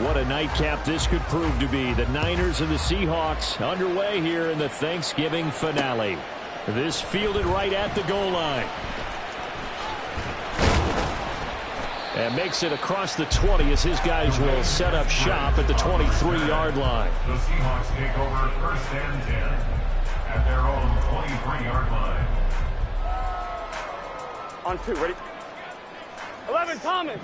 what a nightcap this could prove to be. The Niners and the Seahawks underway here in the Thanksgiving finale. This fielded right at the goal line. And makes it across the 20 as his guys will set up shop at the 23-yard line. The Seahawks take over 1st and 10 at their own 23-yard line. On 2, ready? 11, Thomas.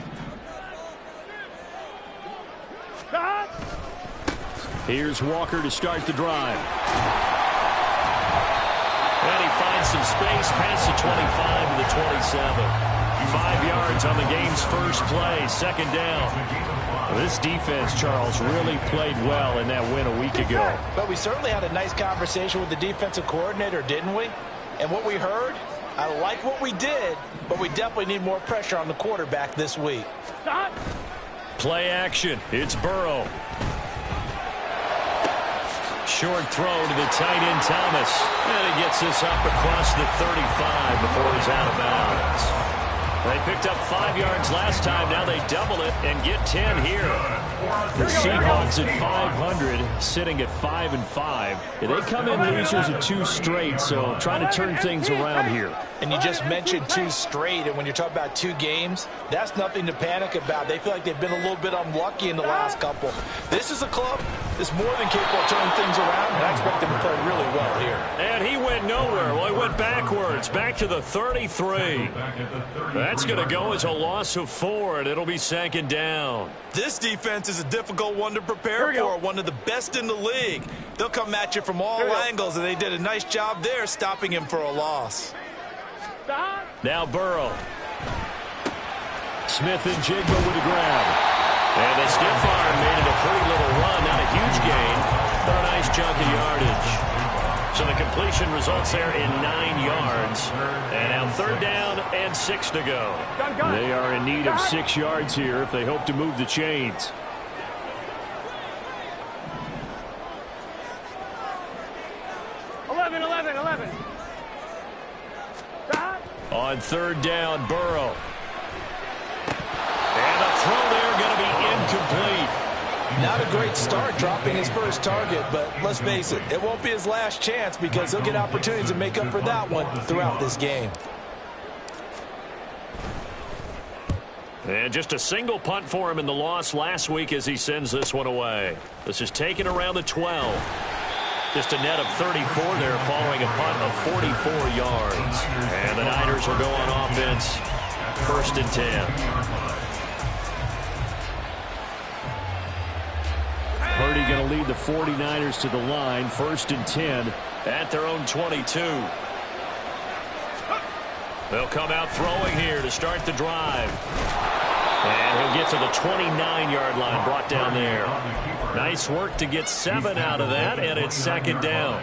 Stop. Here's Walker to start the drive. And he finds some space past the 25 to the 27. 5 yards on the game's first play, 2nd down. This defense, Charles, really played well in that win a week ago. But we certainly had a nice conversation with the defensive coordinator, didn't we? And what we heard, I like what we did, but we definitely need more pressure on the quarterback this week. Stop. Play action. It's Burrow. Short throw to the tight end, Thomas. And he gets this up across the 35 before he's out of bounds. They picked up 5 yards last time. Now they double it and get 10 here. The Seahawks at 500, sitting at 5-5. They come in losers of 2 straight, so trying to turn things around here. And you just mentioned 2 straight, and when you're talking about 2 games, that's nothing to panic about. They feel like they've been a little bit unlucky in the last couple. This is a club that's more than capable of turning things around, and I expect them to play really well here. And he went nowhere. Well, he went backwards, back to the 33. That's going to go as a loss of 4, and it'll be 2nd down. This defense is a difficult one to prepare for, one of the best in the league. They'll come at you from all angles, and they did a nice job there stopping him for a loss. Now Burrow. Smith and Jigba with a grab. And the stiff arm made it a pretty little run. Not a huge gain, but a nice chunk of yardage. So the completion results there in 9 yards. And now 3rd down and 6 to go. They are in need of 6 yards here if they hope to move the chains. On 3rd down, Burrow. And the throw there going to be incomplete. Not a great start dropping his first target, but let's face it, it won't be his last chance because he'll get opportunities to make up for that one throughout this game. And just a single punt for him in the loss last week as he sends this one away. This is taken around the 12. Just a net of 34 there following a punt of 44 yards. And the Niners will go on offense, 1st and 10. Purdy going to lead the 49ers to the line, 1st and 10 at their own 22. They'll come out throwing here to start the drive. And he'll get to the 29-yard line, brought down there. Nice work to get 7 out of that, and it's 2nd down.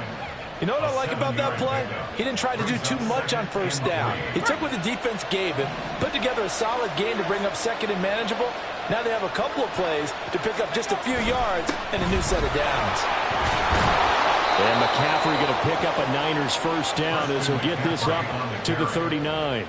You know what I like about that play? He didn't try to do too much on 1st down. He took what the defense gave him, put together a solid game to bring up 2nd and manageable. Now they have a couple of plays to pick up just a few yards and a new set of downs. And McCaffrey going to pick up a Niners 1st down as he'll get this up to the 39.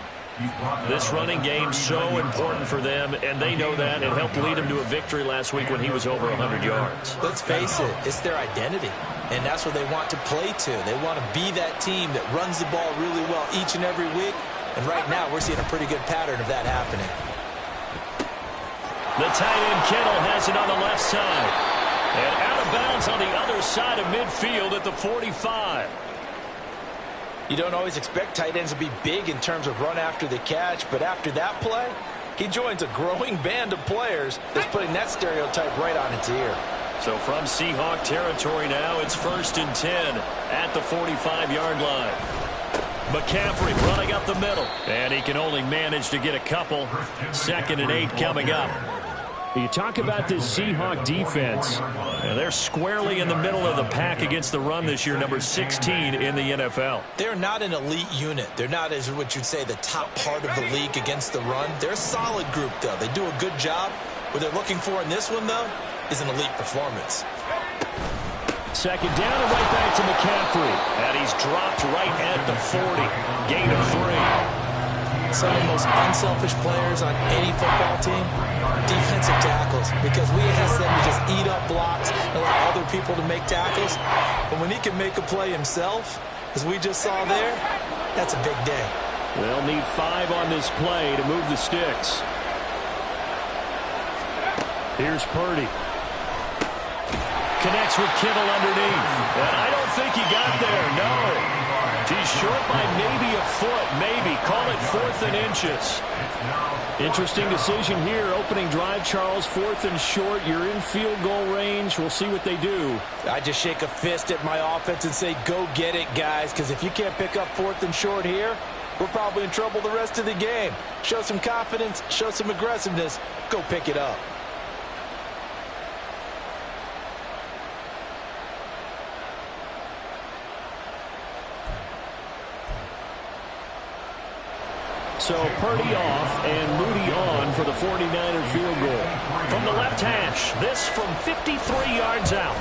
This running game so important for them, and they know that. It helped lead them to a victory last week when he was over 100 yards. Let's face it, it's their identity, and that's what they want to play to. They want to be that team that runs the ball really well each and every week, and right now we're seeing a pretty good pattern of that happening. The tight end Kittle has it on the left side, and out of bounds on the other side of midfield at the 45. You don't always expect tight ends to be big in terms of run after the catch, but after that play, he joins a growing band of players that's putting that stereotype right on its ear. So from Seahawk territory now, it's 1st and 10 at the 45-yard line. McCaffrey running up the middle, and he can only manage to get a couple. 2nd and 8 coming up. You talk about this Seahawk defense, and they're squarely in the middle of the pack against the run this year, number 16 in the NFL. They're not an elite unit. They're not, as what you'd say, the top part of the league against the run. They're a solid group, though. They do a good job. What they're looking for in this one, though, is an elite performance. 2nd down and right back to McCaffrey. And he's dropped right at the 40. Gain of 3. Some of the most unselfish players on any football team, defensive tackle. tackles because we ask them to just eat up blocks and allow other people to make tackles. But when he can make a play himself, as we just saw there, that's a big day. They'll need 5 on this play to move the sticks. Here's Purdy. Connects with Kittle underneath. And I don't think he got there, no. He's short by maybe a foot, maybe. Call it 4th and inches. Interesting decision here. Opening drive, Charles, 4th and short. You're in field goal range. We'll see what they do. I just shake a fist at my offense and say, go get it, guys, because if you can't pick up 4th and short here, we're probably in trouble the rest of the game. Show some confidence, show some aggressiveness, go pick it up. So Purdy off and Moody on for the 49er field goal. From the left hash, this from 53 yards out.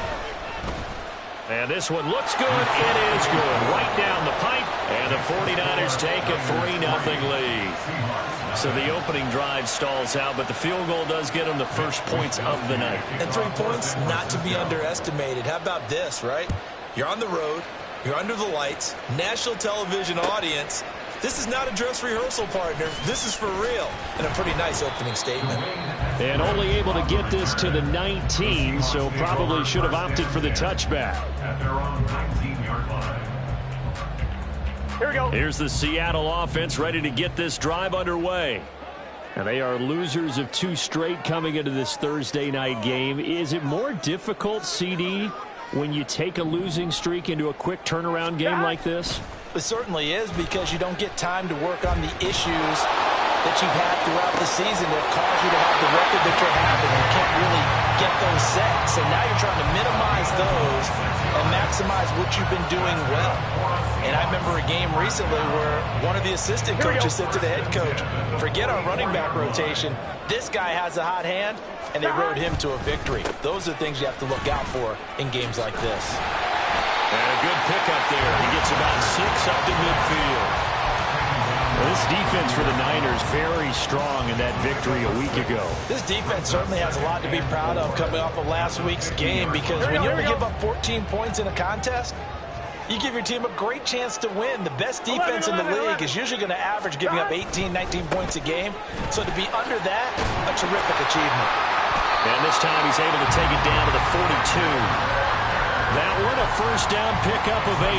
And this one looks good. It is good. Right down the pipe. And the 49ers take a 3-0 lead. So the opening drive stalls out, but the field goal does get them the first points of the night. And 3 points, not to be underestimated. How about this, right? You're on the road. You're under the lights. National television audience. This is not a dress rehearsal, partner. This is for real. And a pretty nice opening statement. And only able to get this to the 19, so probably should have opted for the touchback. At their own 19-yard line. Here we go. Here's the Seattle offense ready to get this drive underway. And they are losers of 2 straight coming into this Thursday night game. Is it more difficult, CD, when you take a losing streak into a quick turnaround game like this? It certainly is, because you don't get time to work on the issues that you've had throughout the season that have caused you to have the record that you're having. You can't really get those set. So now you're trying to minimize those and maximize what you've been doing well. And I remember a game recently where one of the assistant coaches said to the head coach, forget our running back rotation. This guy has a hot hand, and they rode him to a victory. Those are things you have to look out for in games like this. And a good pickup there. He gets about 6 up to midfield. Well, this defense for the Niners very strong in that victory a week ago. This defense certainly has a lot to be proud of coming off of last week's game, because when you only give up 14 points in a contest, you give your team a great chance to win. The best defense in the league is usually going to average giving up 18, 19 points a game. So to be under that, a terrific achievement. And this time he's able to take it down to the 42. That one a first down pickup of 8.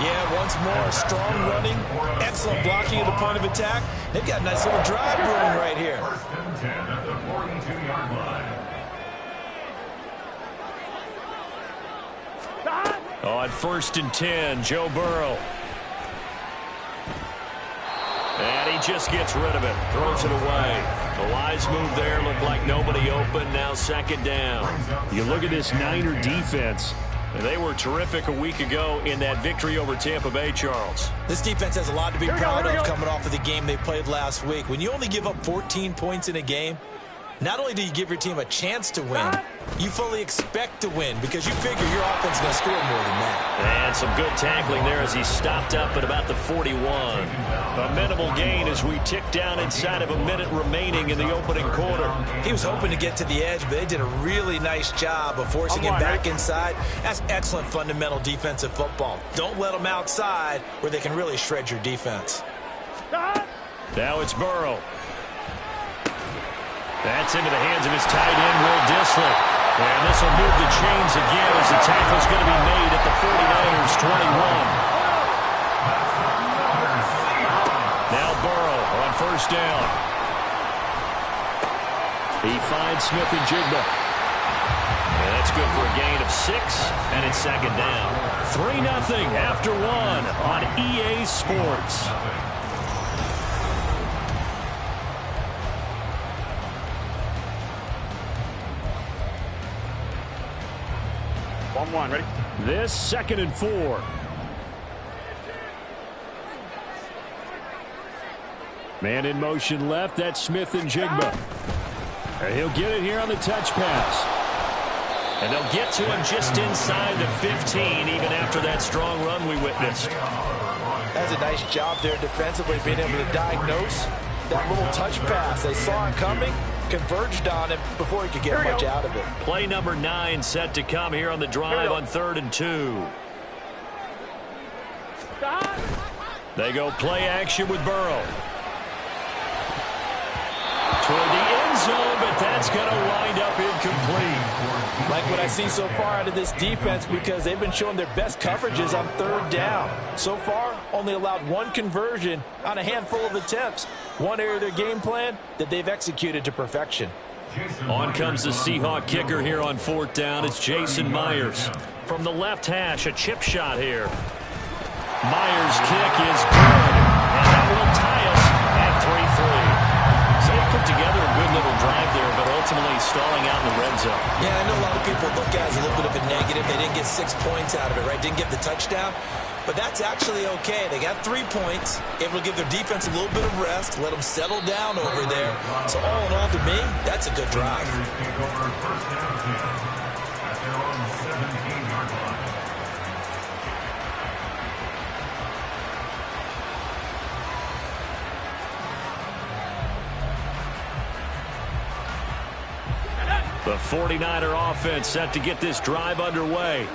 Yeah, once more, strong running, excellent blocking at the point of attack. They've got a nice little drive brewing right here. First and 10 at the 42-yard line. On 1st and 10, Joe Burrow. And he just gets rid of it, throws it away. The wise move there, looked like nobody open, now 2nd down. You look at this Niner defense, they were terrific a week ago in that victory over Tampa Bay, Charles. This defense has a lot to be proud of coming off of the game they played last week. When you only give up 14 points in a game, not only do you give your team a chance to win, you fully expect to win, because you figure your offense is going to score more than that. And some good tackling there as he stopped up at about the 41. A minimal gain as we tick down inside of a minute remaining in the opening quarter. He was hoping to get to the edge, but they did a really nice job of forcing him back inside. That's excellent fundamental defensive football. Don't let them outside where they can really shred your defense. Now it's Burrow. That's into the hands of his tight end, Will Dissler. And this will move the chains again as the tackle's going to be made at the 49ers 21. Now Burrow on 1st down. He finds Smith and Jigba. And that's good for a gain of 6, and it's 2nd down. 3-0 after 1 on EA Sports. One, ready? This 2nd and 4. Man in motion left. That's Smith and Jigba. And he'll get it here on the touch pass. And they'll get to him just inside the 15, even after that strong run we witnessed. That's a nice job there defensively, being able to diagnose that little touch pass. They saw it coming, converged on him before he could get much out of it. Play number 9 set to come here on the drive on 3rd and 2. They go play action with Burrow. Toward the end zone, but that's going to wind up incomplete. Like what I see so far out of this defense, because they've been showing their best coverages on 3rd down. So far, only allowed 1 conversion on a handful of attempts. One area of their game plan that they've executed to perfection. On comes the Seahawk kicker here on 4th down. It's Jason Myers. From the left hash, a chip shot here. Myers' kick is good, and that will tie us at 3-3. So they put together a good little drive there, but ultimately stalling out in the red zone. Yeah, I know a lot of people look at it as a little bit of a negative. They didn't get 6 points out of it, right? Didn't get the touchdown. But that's actually okay. They got 3 points, able to give their defense a little bit of rest, let them settle down over there. So all in all, to me, that's a good drive. The 49er offense set to get this drive underway.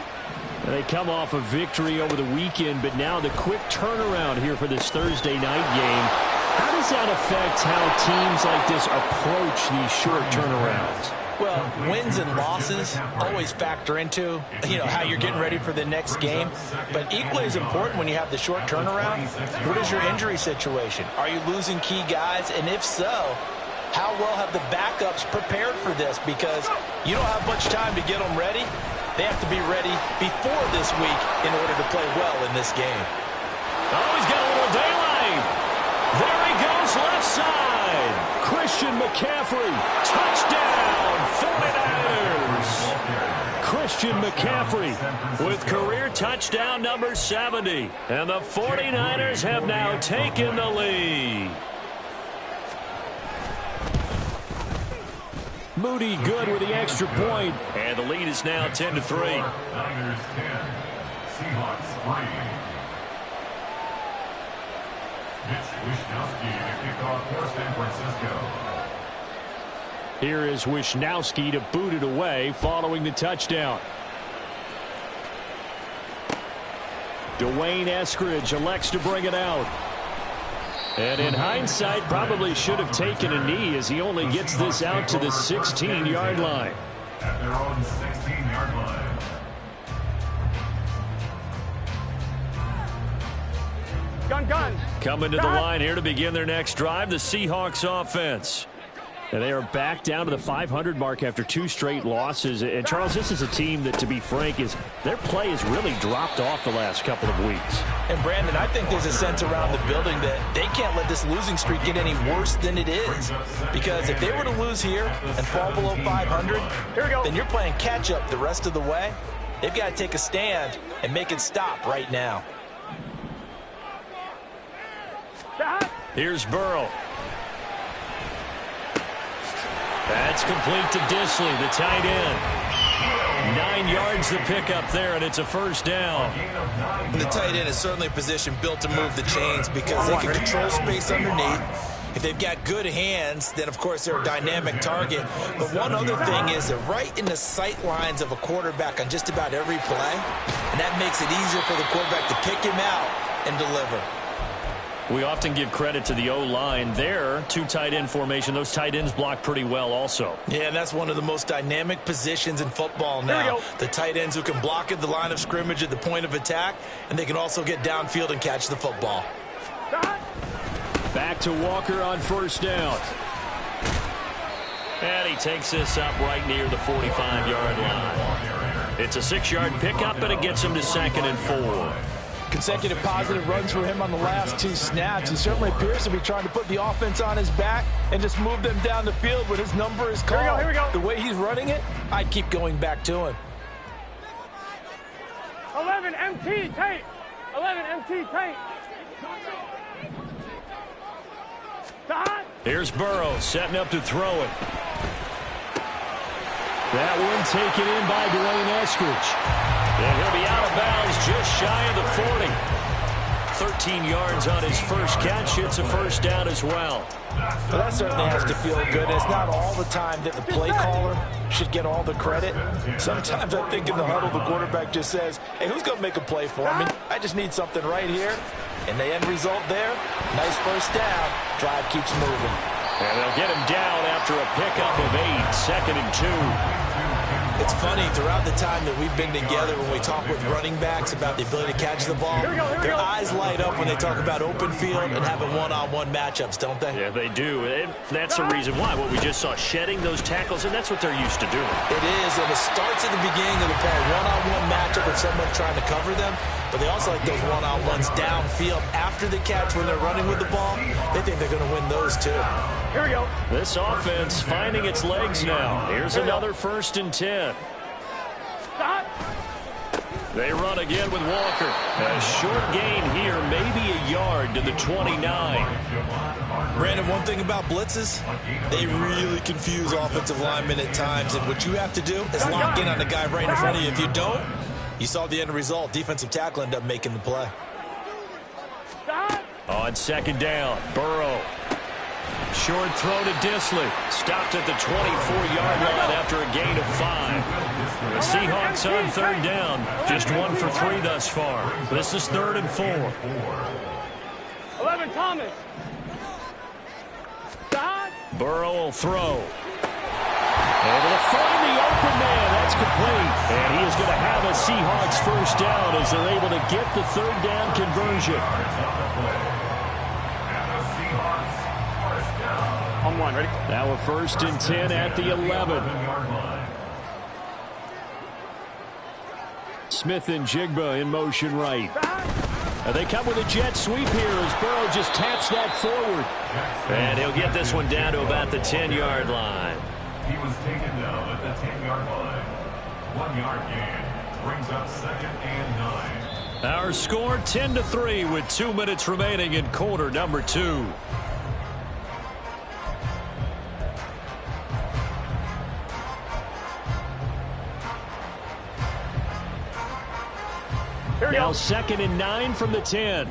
And they come off a victory over the weekend, but now the quick turnaround here for this Thursday night game. How does that affect how teams like this approach these short turnarounds? Well, wins and losses always factor into, how you're getting ready for the next game. But equally as important when you have the short turnaround, what is your injury situation? Are you losing key guys? And if so, how well have the backups prepared for this? Because you don't have much time to get them ready. They have to be ready before this week in order to play well in this game. Oh, he's got a little daylight. There he goes, left side. Christian McCaffrey, touchdown, 49ers. Christian McCaffrey with career touchdown number 70. And the 49ers have now taken the lead. Moody good with the extra point. And the lead is now 10-3. Niners 10, Seahawks 3. Mitch Wishnowsky to kick off for San Francisco. Here is Wishnowsky to boot it away following the touchdown. Dwayne Eskridge elects to bring it out. And in hindsight, probably should have taken a knee as he only gets this out to the 16-yard line. At their own 16-yard line. Gun. Coming to the line here to begin their next drive, the Seahawks offense. And they are back down to the 500 mark after 2 straight losses. And, Charles, this is a team that, to be frank, their play has really dropped off the last couple of weeks. And, Brandon, I think there's a sense around the building that they can't let this losing streak get any worse than it is. Because if they were to lose here and fall below 500, then you're playing catch-up the rest of the way. They've got to take a stand and make it stop right now. Here's Burrow. That's complete to Disley, the tight end. 9 yards the pickup there, and it's a first down. The tight end is certainly a position built to move the chains because they can control space underneath. If they've got good hands, then, of course, they're a dynamic target. But one other thing is they're right in the sight lines of a quarterback on just about every play, and that makes it easier for the quarterback to pick him out and deliver. We often give credit to the O-line there. 2 tight end formation. Those tight ends block pretty well also. Yeah, and that's one of the most dynamic positions in football now. The tight ends who can block at the line of scrimmage at the point of attack, and they can also get downfield and catch the football. Back to Walker on first down. And he takes this up right near the 45-yard line. It's a 6-yard pickup, but it gets him to 2nd and 4. Consecutive positive runs for him on the last 2 snaps. He certainly appears to be trying to put the offense on his back and just move them down the field when his number is called. Here we go. The way he's running it, I'd keep going back to him. 11 MT tape. 11 MT tape. Here's Burrow setting up to throw it. That one taken in by Dwayne Eskridge. And he'll be out of bounds just shy of the 40. 13 yards on his first catch. It's a first down as well. Well, that certainly has to feel good. It's not all the time that the play caller should get all the credit. Sometimes I think in the huddle, the quarterback just says, hey, who's going to make a play for me? I just need something right here. And the end result there, nice first down. Drive keeps moving. And they'll get him down after a pickup of 8, 2nd and 2. It's funny, throughout the time that we've been together, when we talk with running backs about the ability to catch the ball, their eyes light up when they talk about open field and having one-on-one matchups, don't they? Yeah, they do. And that's the reason why. What we just saw, shedding those tackles, and that's what they're used to doing. It is, and it starts at the beginning of the play, one-on-one matchup with someone trying to cover them, but they also like those one-on-ones downfield after the catch when they're running with the ball. They think they're going to win those, too. Here we go. This offense finding its legs now. Here's another 1st and 10. Stop. They run again with Walker. A short gain here, maybe a yard to the 29. Brandon, one thing about blitzes, they really confuse offensive linemen at times, and what you have to do is lock in on the guy right in front of you. If you don't, you saw the end result. Defensive tackle ended up making the play. Stop. On 2nd down, Burrow. Short throw to Disley. Stopped at the 24-yard line after a gain of 5. The Seahawks on 3rd down. Just 1 for 3 thus far. This is 3rd and 4. 11, Thomas. Stop. Burrow will throw. Able to find the open man. That's complete. And he is going to have a Seahawks first down as they're able to get the 3rd down conversion. On 1, ready? Now a 1st and 10 at the 11. Smith and Jigba in motion right. They come with a jet sweep here as Burrow just taps that forward. And he'll get this one down to about the 10-yard line. He was taken down at the 10-yard line. 1-yard gain brings up 2nd and 9. Our score 10-3 with 2 minutes remaining in quarter number 2. Now 2nd and 9 from the 10.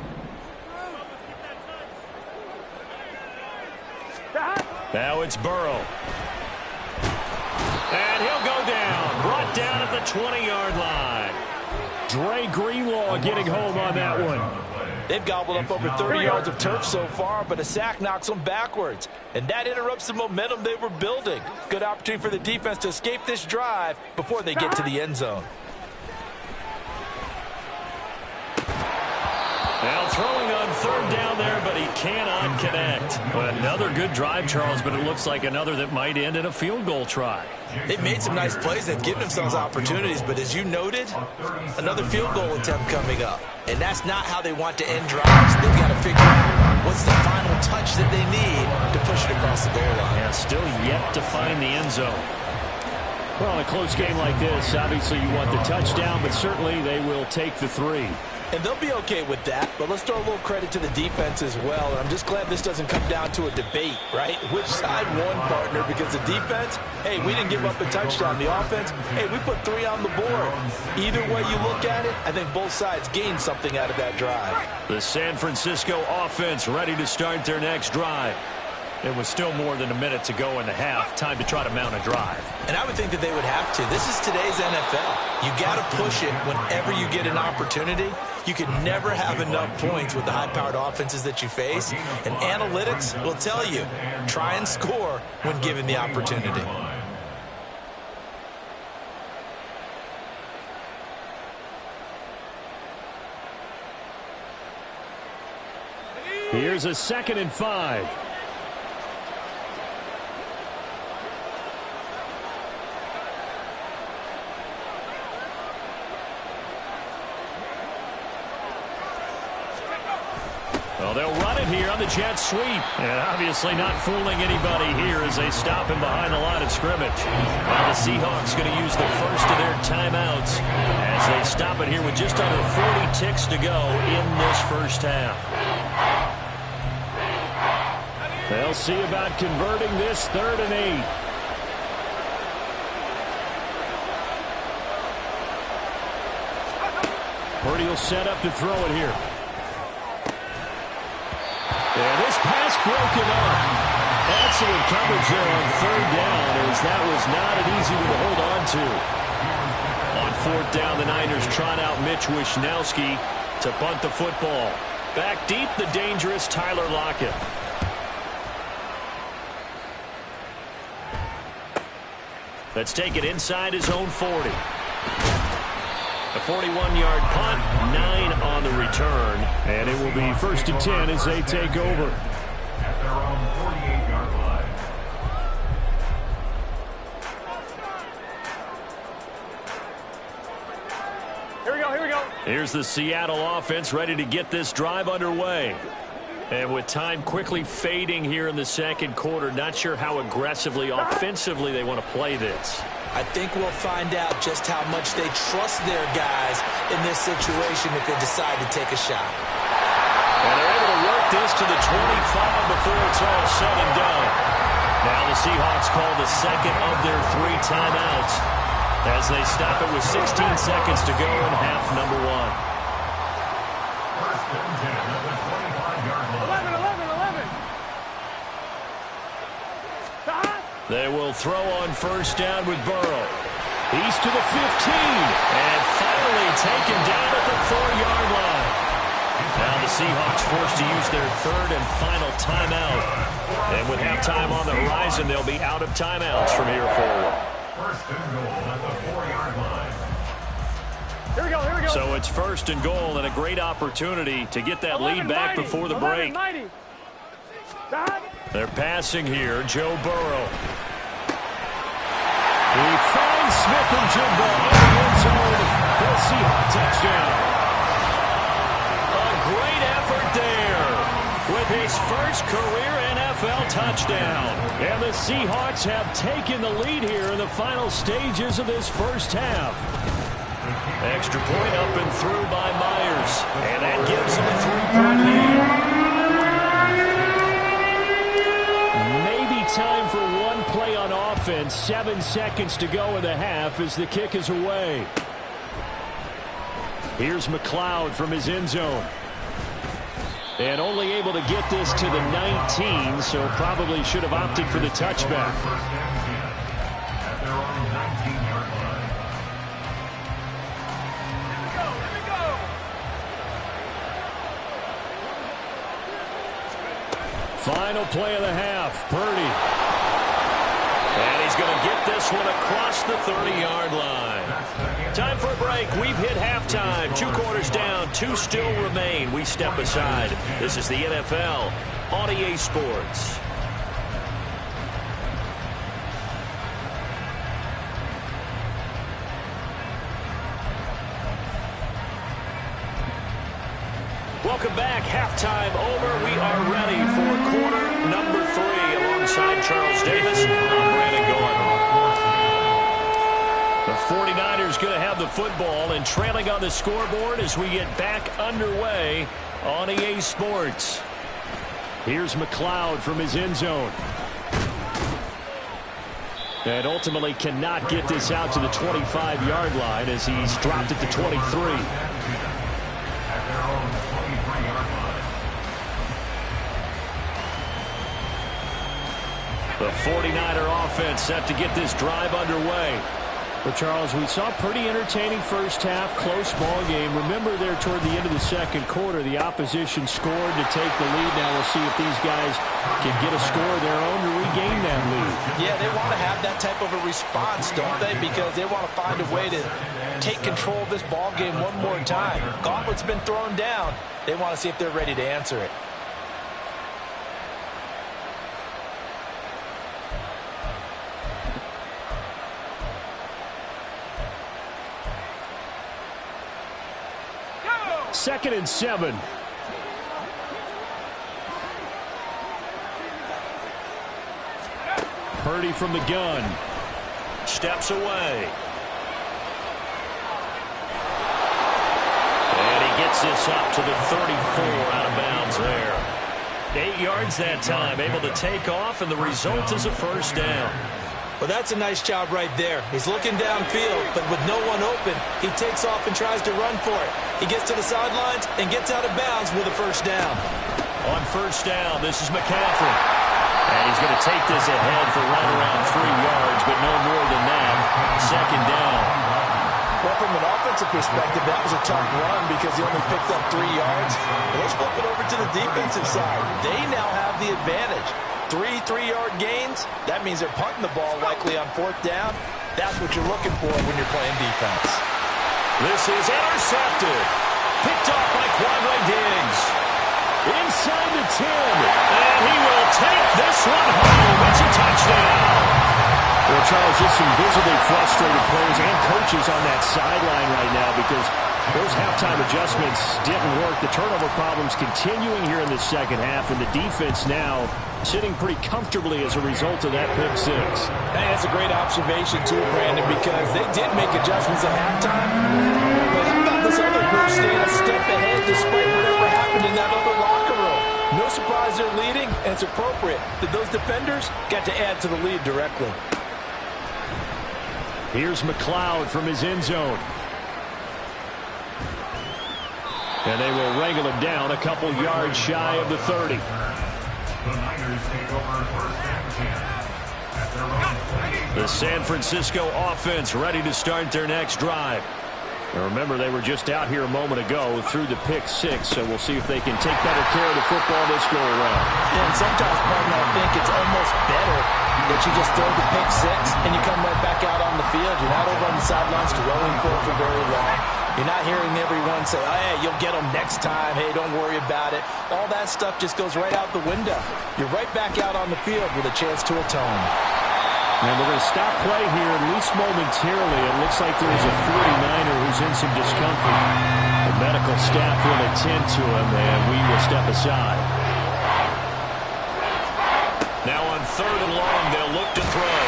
Now it's Burrow. And he'll go down. Brought down at the 20-yard line. Dre Greenlaw getting home on that one. They've gobbled up over 30 yards of turf so far, but a sack knocks them backwards. And that interrupts the momentum they were building. Good opportunity for the defense to escape this drive before they get to the end zone. Now throwing on 3rd down there, but he cannot connect. Another good drive, Charles, but it looks like another that might end in a field goal try. They've made some nice plays. They've given themselves opportunities, but as you noted, another field goal attempt coming up. And that's not how they want to end drives. They've got to figure out what's the final touch that they need to push it across the goal line. Yeah, still yet to find the end zone. Well, in a close game like this, obviously you want the touchdown, but certainly they will take the 3. And they'll be okay with that, but let's throw a little credit to the defense as well. And I'm just glad this doesn't come down to a debate, right? Which side won, partner? Because the defense, hey, we didn't give up a touchdown. The offense, hey, we put 3 on the board. Either way you look at it, I think both sides gained something out of that drive. The San Francisco offense ready to start their next drive. It was still more than a minute to go in the half. Time to try to mount a drive. And I would think that they would have to. This is today's NFL. You got to push it whenever you get an opportunity. You can never have enough points with the high-powered offenses that you face. And analytics will tell you, try and score when given the opportunity. Here's a 2nd and 5. Well, they'll run it here on the jet sweep. And obviously not fooling anybody here as they stop him behind the line of scrimmage. Now the Seahawks going to use the first of their timeouts as they stop it here with just under 40 ticks to go in this first half. They'll see about converting this 3rd and 8. Purdy will set up to throw it here. And this pass broken up. Excellent coverage there on third down, as that was not an easy one to hold on to. On fourth down, the Niners trot out Mitch Wishnowski to punt the football. Back deep, the dangerous Tyler Lockett. Let's take it inside his own 40. A 41-yard punt, 9 on the return. And it will be 1st and 10 as they take over. At their own 48-yard line. Here we go, here we go. Here's the Seattle offense ready to get this drive underway. And with time quickly fading here in the second quarter, not sure how aggressively, offensively they want to play this. I think we'll find out just how much they trust their guys in this situation if they decide to take a shot. And they're able to work this to the 25 before it's all said and done. Now the Seahawks call the second of their 3 timeouts as they stop it with 16 seconds to go in half number 1. First and 10 at the 25-yard line. 11. They will throw on first down with Burrow. He's to the 15. And finally taken down at the 4-yard line. Now the Seahawks forced to use their 3rd and final timeout. And with halftime on the horizon, they'll be out of timeouts from here forward. First and goal at the 4-yard line. Here we go, here we go. So it's 1st and goal and a great opportunity to get that lead back before the break. 11. They're passing here, Joe Burrow. He finds Smith and Jimbo in the end zone for the Seahawks touchdown. A great effort there with his first career NFL touchdown. And the Seahawks have taken the lead here in the final stages of this first half. Extra point up and through by Myers. And that gives them a 3-point lead. Time for one play on offense. 7 seconds to go in the half as the kick is away. Here's McLeod from his end zone. And only able to get this to the 19, so probably should have opted for the touchback. First and 10 at their own 19-yard line. Final play of the half, Purdy. And he's going to get this one across the 30-yard line. Time for a break. We've hit halftime. 2 quarters down, 2 still remain. We step aside. This is the NFL on EA Sports. Welcome back. Halftime over. We are ready for quarter number 3 alongside Charles Davis. I'm Brandon Gaudin. The 49ers going to have the football and trailing on the scoreboard as we get back underway on EA Sports. Here's McLeod from his end zone. And ultimately cannot get this out to the 25-yard line as he's dropped it to 23. The 49er offense set to get this drive underway. Well, Charles, we saw a pretty entertaining first half, close ball game. Remember there toward the end of the second quarter, the opposition scored to take the lead. Now we'll see if these guys can get a score of their own to regain that lead. Yeah, they want to have that type of a response, don't they? Because they want to find a way to take control of this ball game one more time. Gauntlet's been thrown down. They want to see if they're ready to answer it. Second and 7. Purdy from the gun. Steps away. And he gets this up to the 34 out of bounds there. 8 yards that time, able to take off, and the result is a first down. Well, that's a nice job right there. He's looking downfield, but with no one open, he takes off and tries to run for it. He gets to the sidelines and gets out of bounds with a first down. On first down, this is McCaffrey. And he's going to take this ahead for right around 3 yards, but no more than that. Second down. Well, from an offensive perspective, that was a tough run because he only picked up 3 yards. Well, let's flip it over to the defensive side. They now have the advantage. 3 3-yard gains, that means they're punting the ball likely on 4th down. That's what you're looking for when you're playing defense. This is intercepted. Picked off by Quadway Diggs. Inside the 10. And he will take this one home. It's a touchdown. Well, Charles, just some visibly frustrated players and coaches on that sideline right now because those halftime adjustments didn't work. The turnover problems continuing here in the second half, and the defense now sitting pretty comfortably as a result of that pick six. Hey, that's a great observation, too, Brandon, because they did make adjustments at halftime. But how about this other group staying a step ahead despite whatever happened in that other locker room? No surprise they're leading, and it's appropriate that those defenders got to add to the lead directly. Here's McLeod from his end zone. And they will wrangle him down a couple yards shy of the 30. The Niners take over first and 10 at their own 20. The San Francisco offense ready to start their next drive. And remember, they were just out here a moment ago through the pick six, so we'll see if they can take better care of the football this go around. Yeah, and sometimes, partner, I think it's almost better that you just throw the pick six and you come right back out on the field. You're not over on the sidelines dwelling for it for very long. You're not hearing everyone say, oh, hey, you'll get them next time. Hey, don't worry about it. All that stuff just goes right out the window. You're right back out on the field with a chance to atone. And we're going to stop play here, at least momentarily. It looks like there's a 49er who's in some discomfort. The medical staff will attend to him, and we will step aside. Now on 3rd and long, they'll look to throw.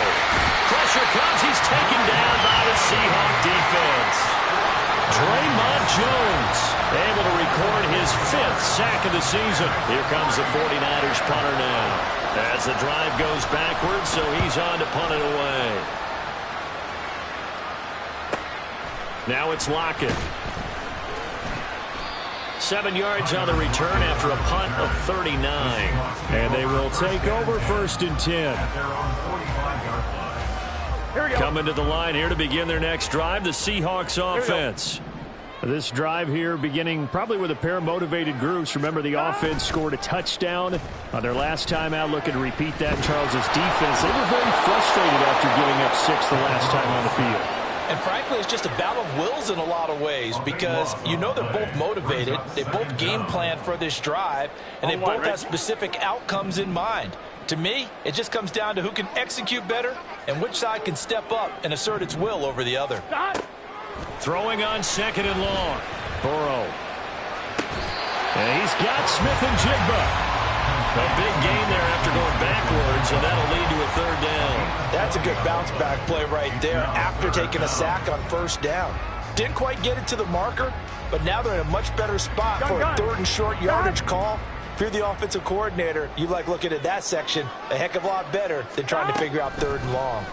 Pressure comes. He's taken down by the Seahawk defense. Draymond Jones able to record his 5th sack of the season. Here comes the 49ers punter now. As the drive goes backwards, so he's on to punt it away. Now it's Lockett. 7 yards on the return after a punt of 39. And they will take over 1st and 10. Here we go. Coming to the line here to begin their next drive, the Seahawks offense. This drive here beginning probably with a pair of motivated groups. Remember, the offense scored a touchdown on their last time out. Looking to repeat that in Charles's defense. They were very frustrated after giving up 6 the last time on the field. And frankly, it's just a battle of wills in a lot of ways because you know they're both motivated. They both game planned for this drive, and they both have specific outcomes in mind. To me, it just comes down to who can execute better and which side can step up and assert its will over the other. Throwing on 2nd and long. Burrow. And he's got Smith and Jigba. A big gain there after going backwards, and that'll lead to a 3rd down. That's a good bounce back play right there after taking a sack on 1st down. Didn't quite get it to the marker, but now they're in a much better spot for a 3rd and short yardage call. If you're the offensive coordinator, you like looking at that section a heck of a lot better than trying to figure out 3rd and long.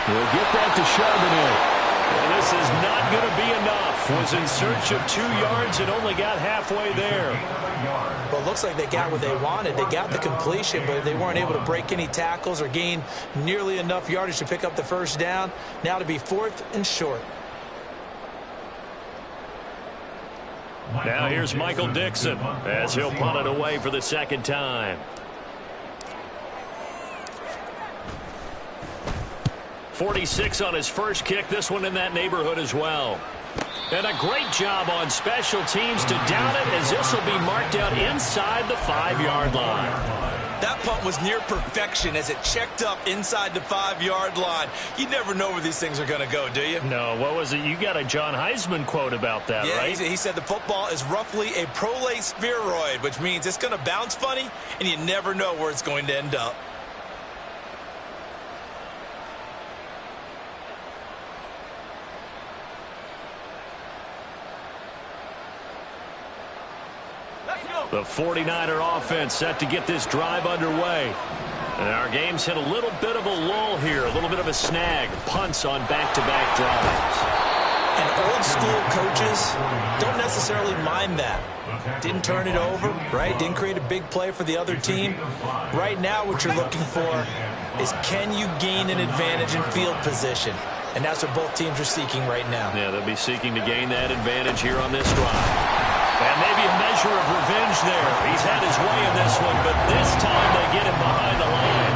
We'll get that to Charbonnet. And this is not going to be enough. Was in search of 2 yards and only got halfway there. Well, it looks like they got what they wanted. They got the completion, but they weren't able to break any tackles or gain nearly enough yardage to pick up the 1st down. Now to be 4th and short. Now here's Michael Dixon as he'll punt it away for the 2nd time. 46 on his first kick. This one in that neighborhood as well. And a great job on special teams to down it, as this will be marked out inside the 5-yard line. That punt was near perfection as it checked up inside the 5-yard line. You never know where these things are going to go, do you? No, what was it? You got a John Heisman quote about that, right? Yeah, he said the football is roughly a prolate spheroid, which means it's going to bounce funny, and you never know where it's going to end up. The 49er offense set to get this drive underway. And our game's hit a little bit of a lull here, a little bit of a snag. Punts on back-to-back drives. And old school coaches don't necessarily mind that. Didn't turn it over, right? Didn't create a big play for the other team. Right now what you're looking for is, can you gain an advantage in field position? And that's what both teams are seeking right now. Yeah, they'll be seeking to gain that advantage here on this drive. And maybe a measure of revenge there. He's had his way in this one, but this time they get him behind the line.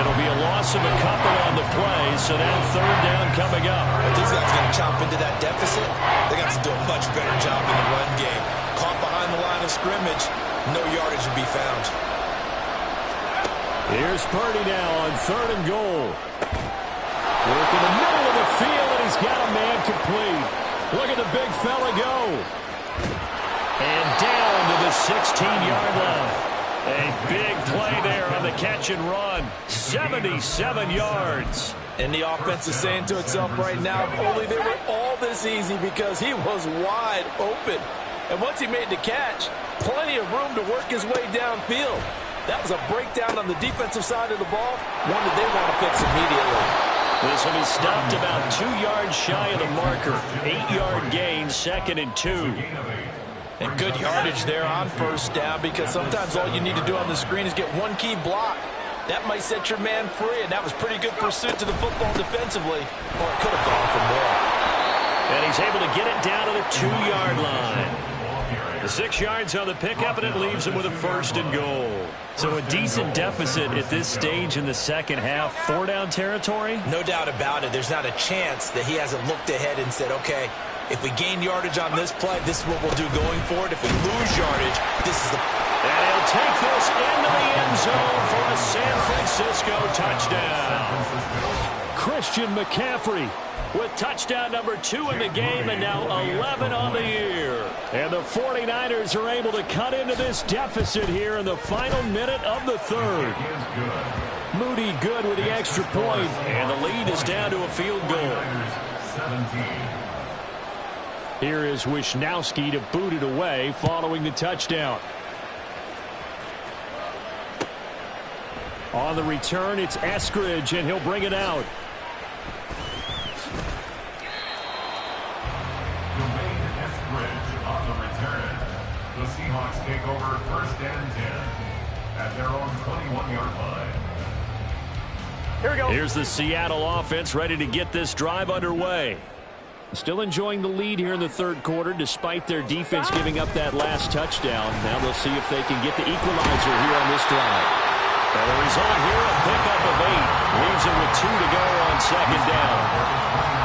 It'll be a loss of a couple on the play, so now third down coming up. If these guys are going to chomp into that deficit, they're going to have to do a much better job in the run game. Caught behind the line of scrimmage, no yardage will be found. Here's Purdy now on 3rd and goal. Work in the middle of the field, and he's got a man complete. Look at the big fella go. And down to the 16-yard line. A big play there on the catch and run. 77 yards. And the offense is saying to itself right now, if only they were all this easy, because he was wide open. And once he made the catch, plenty of room to work his way downfield. That was a breakdown on the defensive side of the ball, one that they want to fix immediately. This will be stopped about 2 yards shy of the marker. 8-yard gain, 2nd and 2. And good yardage there on 1st down, because sometimes all you need to do on the screen is get one key block. That might set your man free, and that was pretty good pursuit to the football defensively. Or it could have gone for more. And he's able to get it down to the 2-yard line. The 6 yards on the pickup, and it leaves him with a 1st and goal. So a decent deficit at this stage in the second half. 4-down territory? No doubt about it. There's not a chance that he hasn't looked ahead and said, okay, if we gain yardage on this play, this is what we'll do going forward. If we lose yardage, this is the... And he'll take this into the end zone for a San Francisco touchdown. Christian McCaffrey with touchdown number 2 in the game, and now 11 on the year. And the 49ers are able to cut into this deficit here in the final minute of the 3rd. Moody good with the extra point, and the lead is down to a field goal. Here is Wisnowski to boot it away following the touchdown. On the return, it's Eskridge, and he'll bring it out. The Seahawks take over 1st and 10 at their own 21-yard line. Here we go. Here's the Seattle offense ready to get this drive underway. Still enjoying the lead here in the 3rd quarter despite their defense giving up that last touchdown. Now they'll see if they can get the equalizer here on this drive. And the result here, a pickup of 8. Leaves it with 2 to go on 2nd down.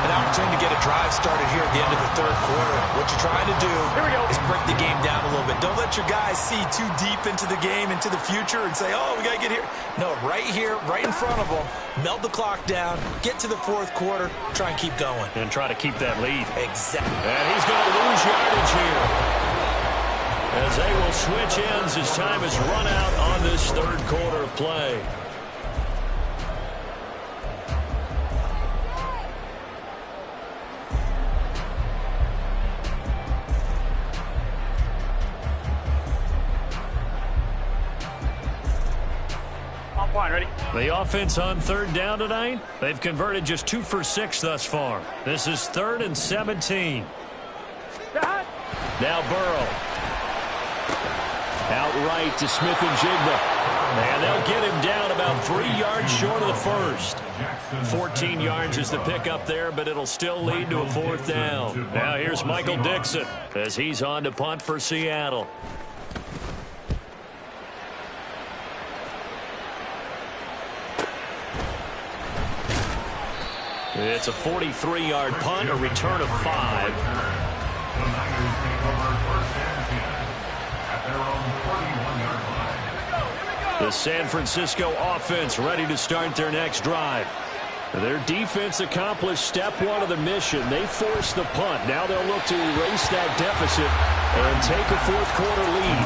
An opportunity to get a drive started here at the end of the 3rd quarter. What you're trying to do is break the game down a little bit. Don't let your guys see too deep into the game, into the future, and say, oh, we got to get here. No, right here, right in front of them, melt the clock down, get to the 4th quarter, try and keep going. And try to keep that lead. Exactly. And he's going to lose yardage here, as they will switch ends as time is run out on this 3rd quarter of play. Ready? The offense on 3rd down tonight, they've converted just 2 for 6 thus far. This is 3rd and 17. Now Burrow. Outright to Smith and Jigba. And they'll get him down about 3 yards short of the 1st. 14 yards is the pickup there, but it'll still lead to a 4th down. Now here's Michael Dixon as he's on to punt for Seattle. It's a 43-yard punt, a return of 5. The Niners take over 1st and 10 at their own 41-yard line. The San Francisco offense ready to start their next drive. Their defense accomplished step 1 of the mission. They forced the punt. Now they'll look to erase that deficit and take a 4th quarter lead.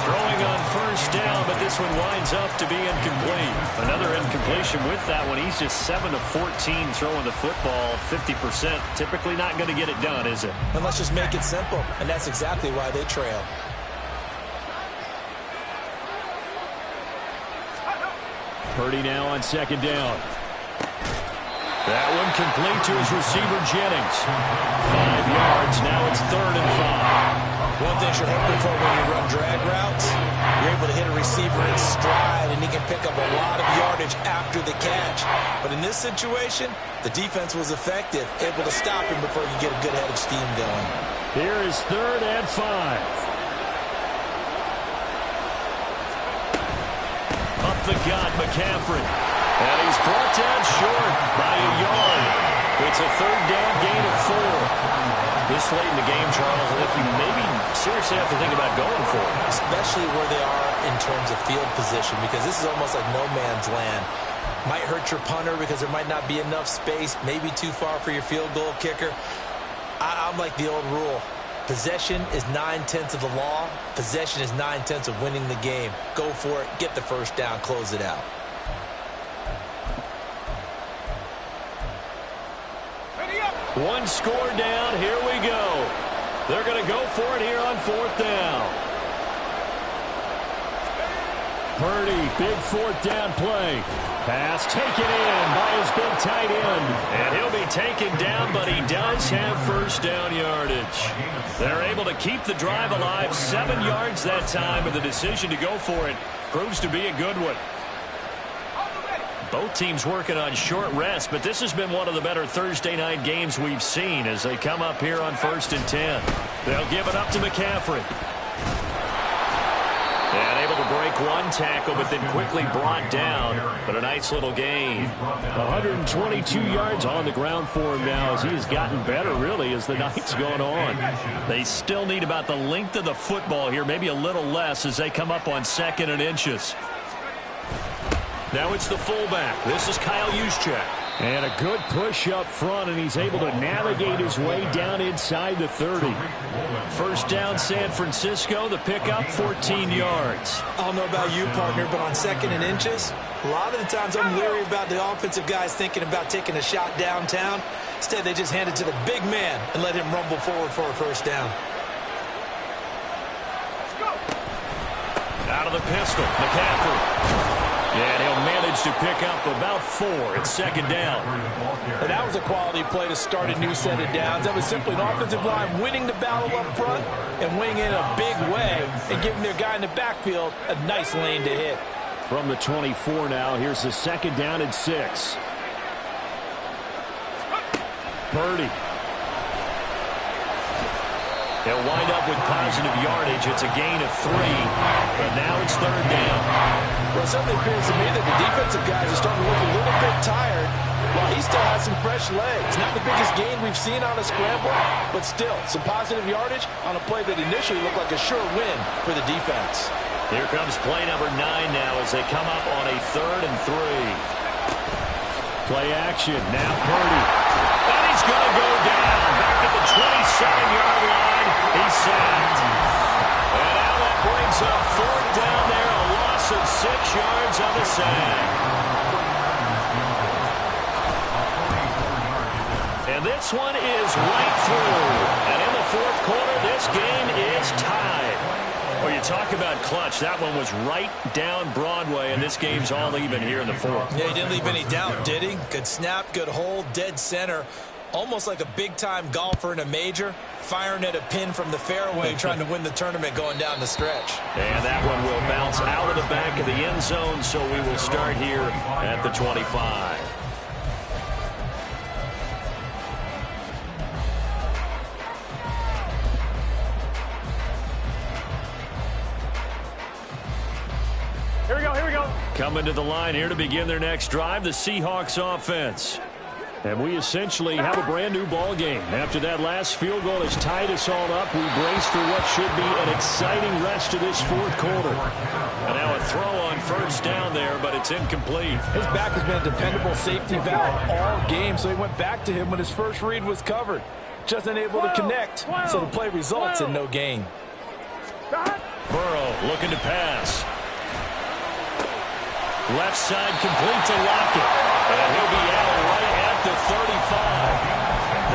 Throwing on 1st down, but this one winds up to be incomplete. Another incompletion with that one. He's just 7 of 14 throwing the football, 50%. Typically not going to get it done, is it? And let's just make it simple, and that's exactly why they trail. Purdy now on 2nd down. That one complete to his receiver, Jennings. 5 yards. Now it's 3rd and 5. One thing you're hoping for when you run drag routes, you're able to hit a receiver in stride, and he can pick up a lot of yardage after the catch. But in this situation, the defense was effective, able to stop him before he could get a good head of steam going. Here is 3rd and 5. Up the gut, McCaffrey. And he's brought down short by a yard. It's a 3rd down gain of 4. This late in the game, Charles, I think you maybe seriously have to think about going for it. Especially where they are in terms of field position, because this is almost like no man's land. Might hurt your punter because there might not be enough space, maybe too far for your field goal kicker. I'm like the old rule. Possession is 9/10 of the law. Possession is 9/10 of winning the game. Go for it. Get the first down. Close it out. One score down. Here we go. They're going to go for it here on 4th down. Purdy, big 4th down play. Pass taken in by his big tight end. And he'll be taken down, but he does have first down yardage. They're able to keep the drive alive. 7 yards that time, and the decision to go for it proves to be a good one. Both teams working on short rest, but this has been one of the better Thursday night games we've seen as they come up here on 1st and 10. They'll give it up to McCaffrey. And able to break one tackle, but then quickly brought down. But a nice little gain. 122 yards on the ground for him now as he has gotten better, really, as the night's going on. They still need about the length of the football here, maybe a little less as they come up on 2nd and inches. Now it's the fullback. This is Kyle Juszczyk. And a good push up front, and he's able to navigate his way down inside the 30. First down, San Francisco. The pickup, 14 yards. I don't know about you, partner, but on 2nd and inches, a lot of the times I'm leery about the offensive guys thinking about taking a shot downtown. Instead, they just hand it to the big man and let him rumble forward for a first down. Out of the pistol, McCaffrey. And he'll manage to pick up about 4. It's 2nd down. And that was a quality play to start a new set of downs. That was simply an offensive line winning the battle up front and winning in a big way and giving their guy in the backfield a nice lane to hit. From the 24 now, here's the 2nd down and 6. Purdy. They'll wind up with positive yardage. It's a gain of 3. But now it's 3rd down. Well, it certainly appears to me that the defensive guys are starting to look a little bit tired while he still has some fresh legs. Not the biggest gain we've seen on a scramble, but still some positive yardage on a play that initially looked like a sure win for the defense. Here comes play number 9 now as they come up on a 3rd and 3. Play action. Now Purdy. And he's going to go down. Back at the 27-yard line. He's sacked. And now that brings up 4th down there. A loss of 6 yards on the sack. And this one is right through. And in the 4th quarter, this game is tied. Well, you talk about clutch. That one was right down Broadway, and this game's all even here in the 4th. Yeah, he didn't leave any doubt, did he? Good snap, good hold, dead center. Almost like a big-time golfer in a major, firing at a pin from the fairway, trying to win the tournament going down the stretch. And that one will bounce out of the back of the end zone, so we will start here at the 25. Here we go, here we go. Coming to the line here to begin their next drive, the Seahawks offense. And we essentially have a brand new ball game. After that last field goal has tied us all up, we brace for what should be an exciting rest of this 4th quarter. And now a throw on first down there, but it's incomplete. His back has been a dependable safety valve all game, so he went back to him when his first read was covered. Just unable to connect, so the play results in no gain. Burrow looking to pass. Left side complete to Lockett. And he'll be out right at the 35.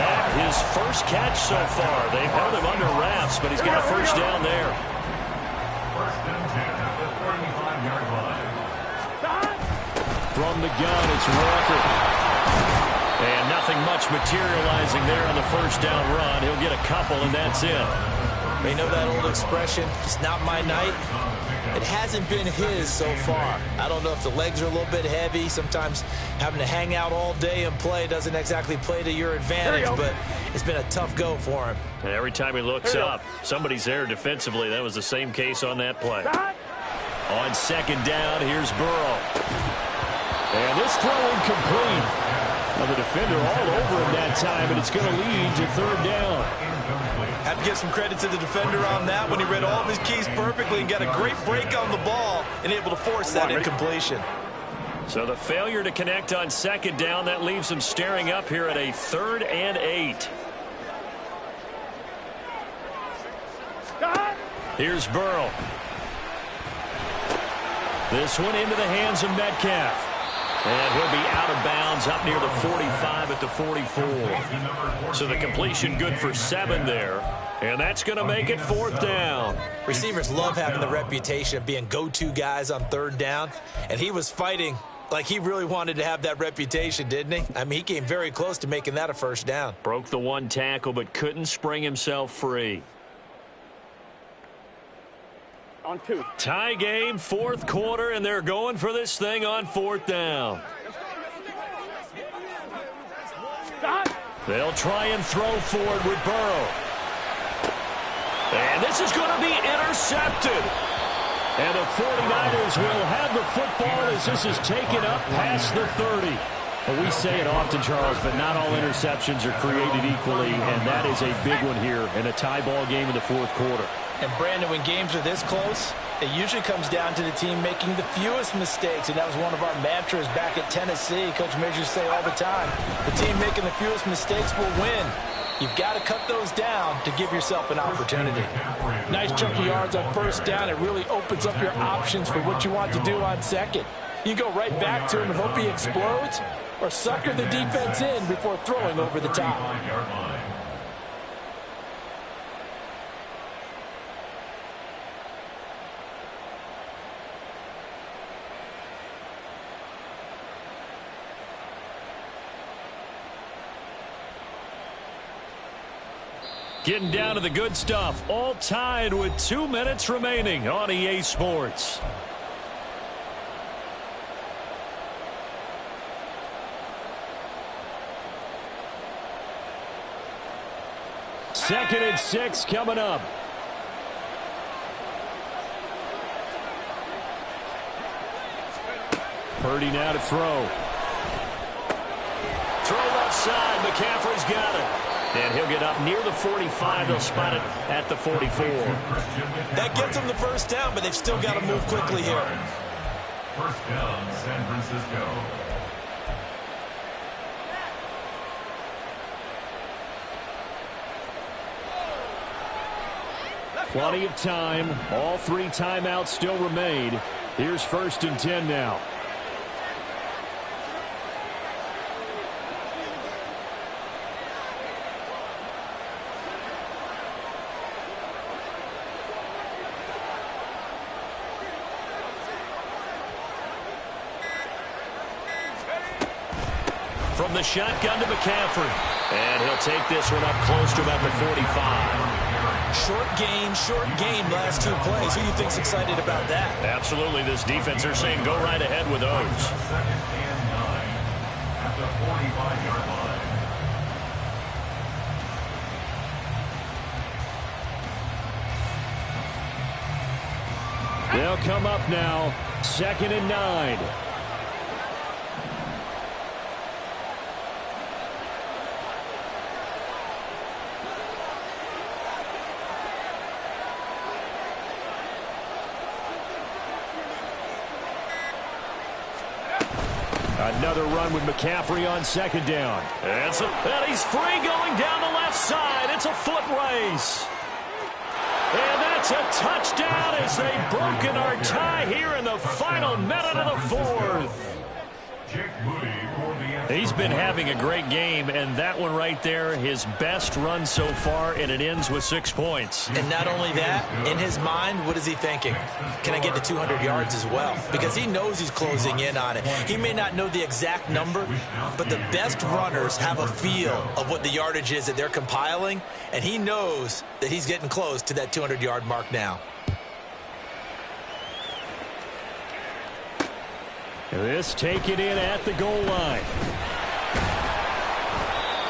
That his first catch so far. They've held him under wraps, but he's got a first down there. 1st and 10 at the 35-yard line. From the gun, it's Walker. Nothing much materializing there on the first down run. He'll get a couple, and that's it. You know that old expression, it's not my night? It hasn't been his so far. I don't know if the legs are a little bit heavy. Sometimes having to hang out all day and play doesn't exactly play to your advantage, but it's been a tough go for him. And every time he looks up, somebody's there defensively. That was the same case on that play. On second down, here's Burrow. And this throw incomplete. Well, the defender all over him that time, and it's going to lead to third down. Have to give some credit to the defender on that when he read all of his keys perfectly and got a great break on the ball and able to force that incompletion. So the failure to connect on second down, that leaves him staring up here at a 3rd and 8. Here's Burrow. This one into the hands of Metcalf. And he'll be out of bounds up near the 45 at the 44. So the completion good for 7 there. And that's going to make it 4th down. Receivers love having the reputation of being go-to guys on 3rd down. And he was fighting like he really wanted to have that reputation, didn't he? I mean, he came very close to making that a 1st down. Broke the 1 tackle, but couldn't spring himself free. On 2. Tie game, 4th quarter, and they're going for this thing on 4th down. They'll try and throw forward with Burrow. And this is going to be intercepted. And the 49ers will have the football as this is taken up past the 30. Well, we say it often, Charles, but not all interceptions are created equally, and that is a big one here in a tie ball game in the 4th quarter. And, Brandon, when games are this close, it usually comes down to the team making the fewest mistakes, and that was one of our mantras back at Tennessee. Coach Majors used to say all the time, the team making the fewest mistakes will win. You've got to cut those down to give yourself an opportunity. Nice chunk of yards on 1st down. It really opens up your options for what you want to do on 2nd. You go right back to him and hope he explodes, or sucker the defense in before throwing over the top. Getting down to the good stuff, all tied with 2 minutes remaining on EA Sports. Second and 6 coming up. Purdy now to throw. Throw left side. McCaffrey's got it. And he'll get up near the 45. They'll spot it at the 44. That gets them the 1st down, but they've still got to move quickly here. 1st down, San Francisco. Plenty of time. All 3 timeouts still remain. Here's 1st and 10 now. From the shotgun to McCaffrey. And he'll take this one up close to about the 45. Short game, last 2 plays. Who do you think's excited about that? Absolutely. This defense are saying go right ahead with those. 2nd and 9 at the 45-yard line. They'll come up now. 2nd and 9. Another run with McCaffrey on 2nd down. And he's free going down the left side. It's a foot race. And that's a touchdown as they've broken our tie here in the final minute of the 4th. He's been having a great game, and that one right there, his best run so far, and it ends with 6 points. And not only that, in his mind, what is he thinking? Can I get to 200 yards as well? Because he knows he's closing in on it. He may not know the exact number, but the best runners have a feel of what the yardage is that they're compiling, and he knows that he's getting close to that 200-yard mark now. This taken in at the goal line.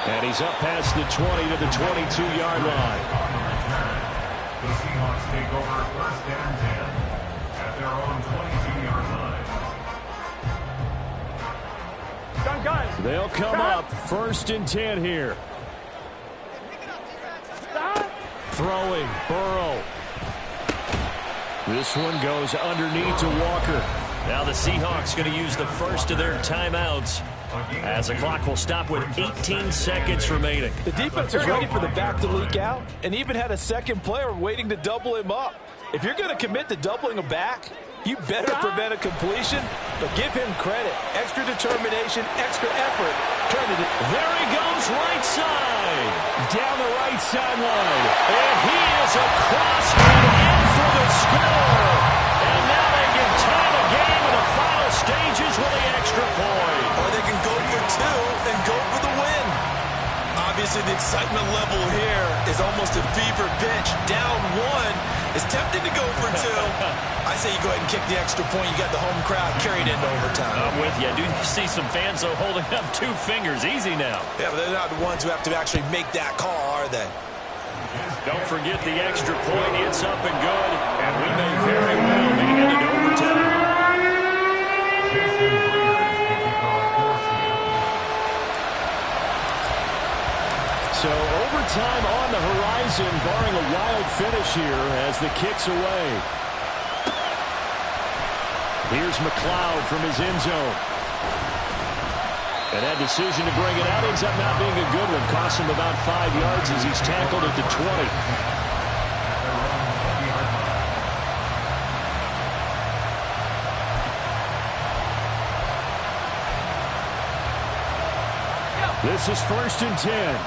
And he's up past the 20 to the 22-yard line. The Seahawks take over 1st and 10 at their own 22-yard line. Gun. They'll come up 1st and 10 here. Throwing, Burrow. This one goes underneath to Walker. Now the Seahawks going to use the first of their timeouts as the clock will stop with 18 seconds remaining. The defense was ready for the back to leak out and even had a second player waiting to double him up. If you're going to commit to doubling a back, you better prevent a completion, but give him credit. Extra determination, extra effort. There he goes, right side. Down the right sideline. And he is across and in for the score. And now they can tie the game in the final stages with the extra point. Or they can go for 2 and go for the win. Obviously, the excitement level here is almost a fever pitch. Down 1 is tempted to go for 2. I say you go ahead and kick the extra point. You got the home crowd carried into overtime. I'm with you. I do see some fans, though, holding up 2 fingers. Easy now. Yeah, but they're not the ones who have to actually make that call, are they? Don't forget the extra point. It's up and good. And we may very well be headed to overtime. So overtime on the horizon, barring a wild finish here as the kick's away. Here's McLeod from his end zone. And that decision to bring it out ends up not being a good one. Cost him about 5 yards as he's tackled at the 20. This is 1st and 10.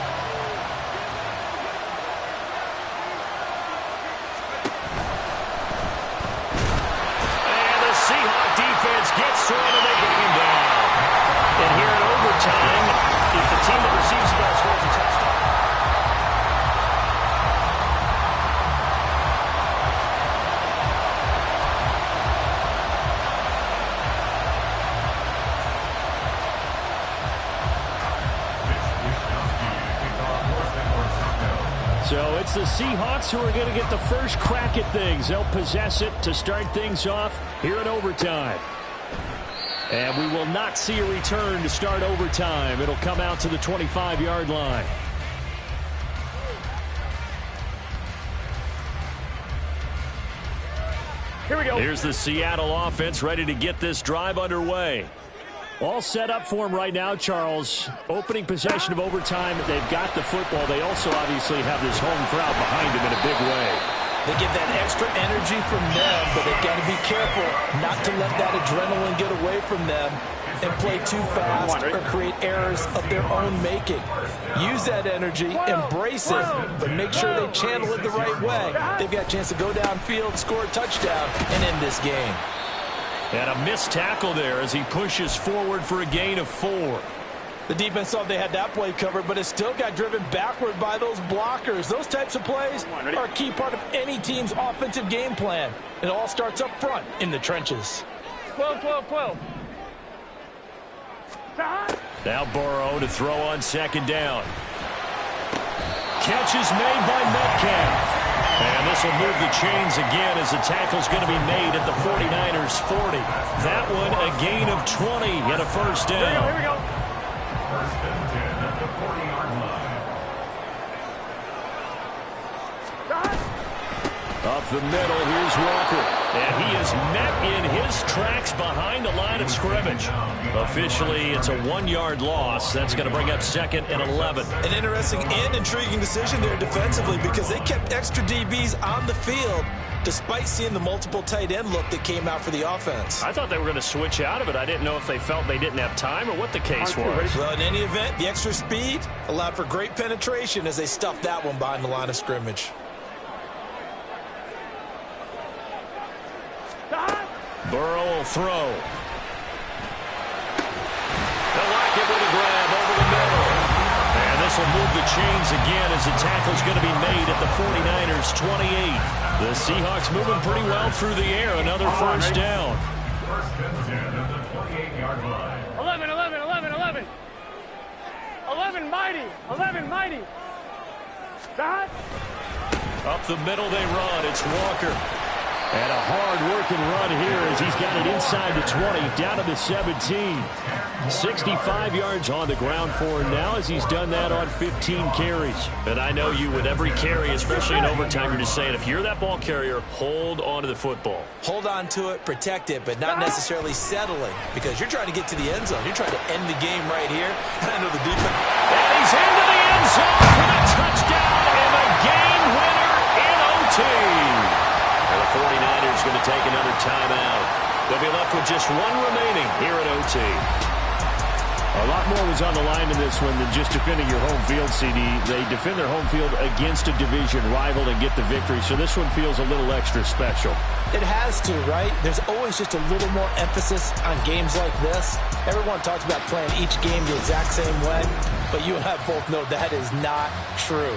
Gets to him and they bring him down. And here in overtime, if the team that receives the ball scores a touchdown. So it's the Seahawks who are going to get the first crack at things. They'll possess it to start things off here in overtime. And we will not see a return to start overtime. It'll come out to the 25-yard line. Here we go. Here's the Seattle offense ready to get this drive underway. All set up for him right now, Charles. Opening possession of overtime. They've got the football. They also obviously have this home crowd behind them in a big way. They get that extra energy from them, but they've got to be careful not to let that adrenaline get away from them and play too fast or create errors of their own making. Use that energy, embrace it, but make sure they channel it the right way. They've got a chance to go downfield, score a touchdown, and end this game. And a missed tackle there as he pushes forward for a gain of 4. The defense thought they had that play covered, but it still got driven backward by those blockers. Those types of plays are a key part of any team's offensive game plan. It all starts up front in the trenches. 12. Now Burrow to throw on 2nd down. Catch is made by Metcalf. And this will move the chains again as the tackle's going to be made at the 49ers 40. That one a gain of 20 and a 1st down. Here we go. 1st and 10 at the 40-yard line. Up the middle, here's Walker. And he is met in his tracks behind the line of scrimmage. Officially, it's a 1-yard loss. That's going to bring up 2nd and 11. An interesting and intriguing decision there defensively because they kept extra DBs on the field despite seeing the multiple tight end look that came out for the offense. I thought they were going to switch out of it. I didn't know if they felt they didn't have time or what the case was. Well, in any event, the extra speed allowed for great penetration as they stuffed that one behind the line of scrimmage. Burrow will throw. They'll lock it with a grab over the middle. And this will move the chains again as the tackle's going to be made at the 49ers' 28. The Seahawks moving pretty well through the air. Another first down. First and 10 at the 28-yard line. 11, 11, 11, 11. 11, mighty. 11, mighty. Dot. Up the middle they run. It's Walker. And a hard-working run here as he's got it inside the 20, down to the 17. 65 yards on the ground for him now as he's done that on 15 carries. And I know you with every carry, especially in overtime, you're just saying if you're that ball carrier, hold on to the football. Hold on to it, protect it, but not necessarily settling because you're trying to get to the end zone. You're trying to end the game right here. And I know the defense. And he's into the end zone for the touchdown and the game winner in OT. And the 49ers going to take another timeout. They'll be left with just one remaining here at OT. A lot more was on the line in this one than just defending your home field, CD. They defend their home field against a division rival and get the victory, so this one feels a little extra special. It has to, right? There's always just a little more emphasis on games like this. Everyone talks about playing each game the exact same way, but you and I both know that is not true.